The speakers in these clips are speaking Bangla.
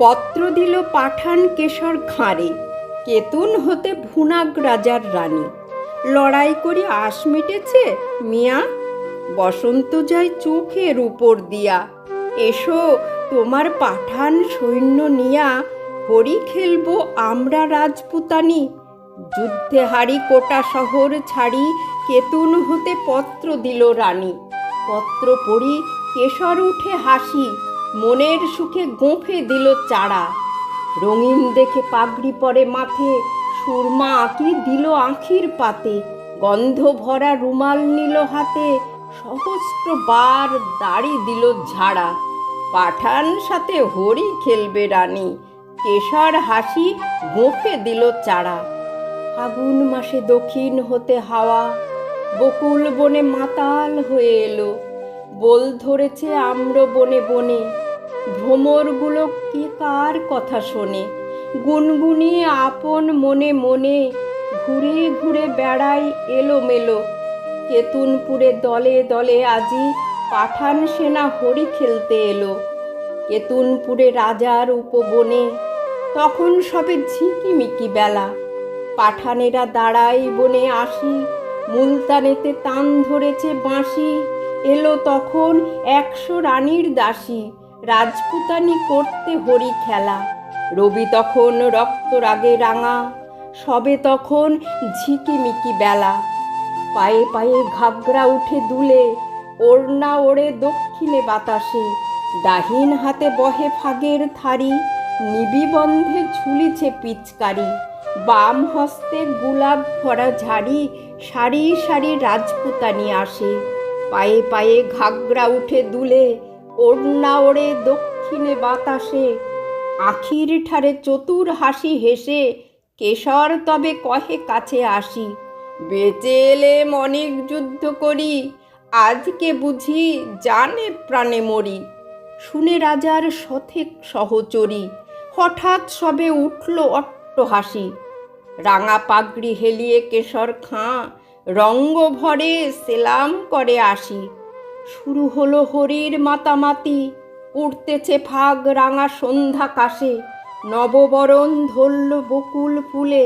পত্র দিল পাঠান কেশর ঘাড়ে, কেতুন হতে ভুনাগ রাজার রানী। লড়াই করি আশ মিটেছে মিয়া, বসন্ত যায় চোখের উপর দিয়া। এসো তোমার পাঠান সৈন্য নিয়া, হরি খেলবো আমরা রাজপুতানি। যুদ্ধে হারি কোটা শহর ছাড়ি, কেতুন হতে পত্র দিল রানী। পত্র পড়ি কেশর উঠে হাসি, মনের সুখে গোঁফে দিল চারা। রঙিন দেখে পাগড়ি পরে মাথে, সুরমা আঁকি দিল আঁখির পাতে। গন্ধ ভরা রুমাল নিল হাতে, সহস্র বার দাড়ি দিল ঝাড়া। পাঠান সাথে হরি খেলবে রানী, কেশর হাসি গোঁফে দিল চারা। ফাগুন মাসে দক্ষিণ হতে হাওয়া, বকুল বনে মাতাল হয়ে এলো। বোল ধরেছে আম্র বনে বনে, ভ্রমরগুলো কে কার কথা শোনে। গুনগুনিয়ে আপন মনে মনে, ঘুরে ঘুরে বেড়াই এলোমেলো। কেতুনপুরে দলে দলে আজি, পাঠান সেনা হরি খেলতে এলো। কেতুনপুরে রাজার উপবনে, তখন সবে ঝিকিমিকি বেলা। পাঠানেরা দাঁড়াই বনে আসি, মুলতানেতে তান ধরেছে বাঁশি। এলো তখন 100 রানীর দাসী, রাজপুতানি করতে হরি খেলা। রবি তখন রক্ত রাগে রাঙা, সবে তখন ঝিকিমিকি বেলা। পায়ে পায়ে ঘাগরা উঠে দুলে, ওড়না ওড়ে দক্ষিণে বাতাসে। ডাহিন হাতে বহে ফাগের থারি, নিবিবন্ধে ঝুলিছে পিচকারি। বাম হস্তে গোলাপ ভরা ঝাড়ি, সারি সারি রাজপুতানি আসে। পায়ে পায়ে ঘাগরা উঠে দুলে, ওড়না ওড়ে দক্ষিণে বাতাসে। আখির ঠারে চতুর হাসি হেসে, কেশর তবে কহে কাছে আসি। বেঁচে এলেম অনেক যুদ্ধ করি, আজকে বুঝি জানে প্রাণে মরি। শুনে রাজার সথেক সহচরী, হঠাৎ সবে উঠল অট্ট হাসি। রাঙা পাগড়ি হেলিয়ে কেশর খাঁ, রঙ্গ ভরে সেলাম করে আসি। শুরু হলো হরির মাতামাতি, উঠতেছে ফাগ রাঙা সন্ধ্যা কাশে। নববরণ ধরল বকুল ফুলে,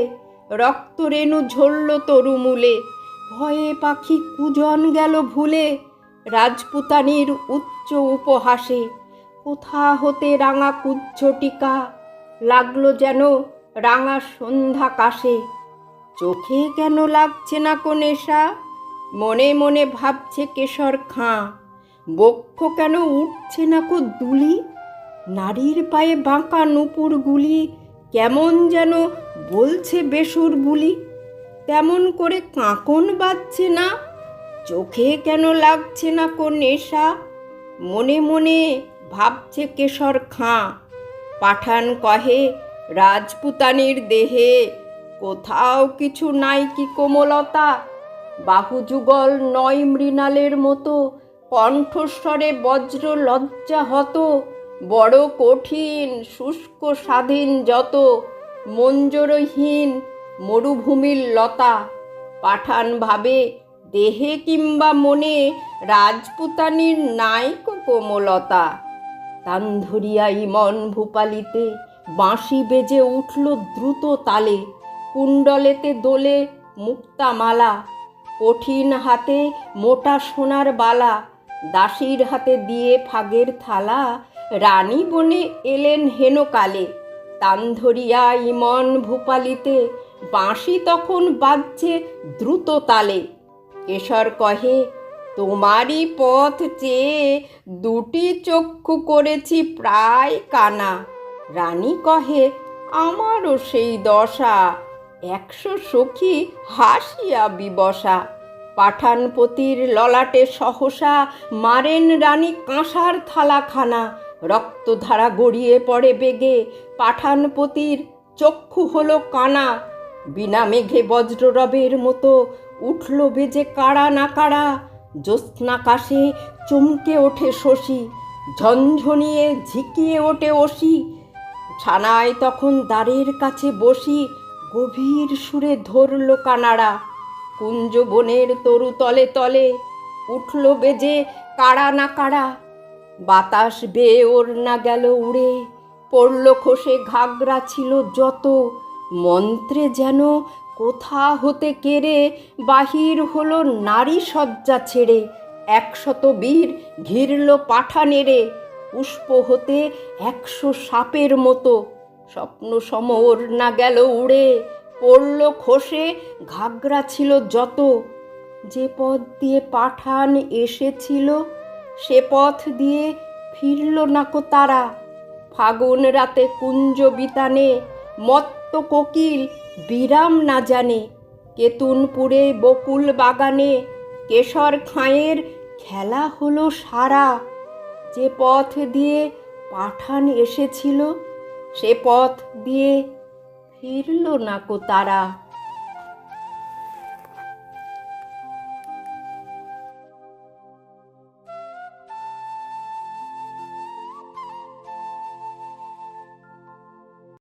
রক্তরেণু ঝরল তরুমূলে। ভয়ে পাখি কুজন গেল ভুলে, রাজপুতানির উচ্চ উপহাসে। কোথা হতে রাঙা কুজ্ঝটিকা, লাগলো যেন রাঙা সন্ধ্যা কাশে। চোখে কেন লাগছে না কো নেশা, মনে মনে ভাবছে কেশর খাঁ। বক্ষ কেন উঠছে না কো দুলি, নারীর পায়ে বাঁকা নুপুরগুলি কেমন যেন বলছে বেসুর বুলি। তেমন করে কাঁকন বাজছে না, চোখে কেন লাগছে না কো নেশা, মনে মনে ভাবছে কেশর খাঁ। পাঠান কহে রাজপুতানির দেহে, কোথাও কিছু নাই কি কোমলতা। বাহু যুগল নয় মৃণালের মতো, কণ্ঠস্বরে বজ্র লজ্জা হত। বড় কঠিন শুষ্ক স্বাধীন যত, মঞ্জরহীন মরুভূমির লতা। পাঠান ভাবে দেহে কিংবা মনে, রাজপুতানির নাইকো কোমলতা। তান ধরিয়া ইমন ভূপালিতে, বাঁশি বেজে উঠল দ্রুত তালে। কুণ্ডলেতে দোলে মুক্তামালা, কঠিন হাতে মোটা সোনার বালা। দাসীর হাতে দিয়ে ফাগের থালা, রানী বনে এলেন হেনকালে। তান ধরিয়া ইমন ভূপালিতে, বাঁশি তখন বাজছে দ্রুত তালে। কেশর কহে তোমারই পথ চেয়ে, দুটি চক্ষু করেছি প্রায় কানা। রানী কহে আমারও সেই দশা, 100 সখী হাসিয়া বিবসা। পাঠানপতির ললাটে সহসা, মারেন রানী কাঁসার থালাখানা। রক্তধারা গড়িয়ে পড়ে বেগে, পাঠানপতির চক্ষু হলো কানা। বিনা মেঘে বজ্ররবের মতো, উঠল বেজে কাড়া না কাড়া। জ্যোৎস্নাকাশে চমকে ওঠে শশী, ঝনঝনিয়ে ঝিকিয়ে ওঠে অসি। ছানায় তখন দ্বারের কাছে বসি, গভীর সুরে ধরল কানাড়া। কুঞ্জ বনের তরু তলে তলে, উঠল বেজে কাড়া না কাড়া। বাতাস বেয়ে ওড়না গেল উড়ে, পড়ল খসে ঘাগরা ছিল যত, মন্ত্রে যেন কোথা হতে কেড়ে বাহির হলো নারী শয্যা ছেড়ে। 100 বীর ঘিরল পাঠানেরে, পুষ্প হতে 100 সাপের মতো। স্বপ্ন সমর না গেল উড়ে, পড়ল খসে ঘাগরা ছিল যত। যে পথ দিয়ে পাঠান এসেছিল, সে পথ দিয়ে ফিরল নাকো তারা। ফাগুন রাতে কুঞ্জ বিতানে, মত্ত কোকিল বিরাম না জানে। কেতুনপুরে বকুল বাগানে, কেশর খাঁয়ের খেলা হলো সারা। যে পথ দিয়ে পাঠান এসেছিল, সে পথ দিয়ে ফিরল নাকো তারা।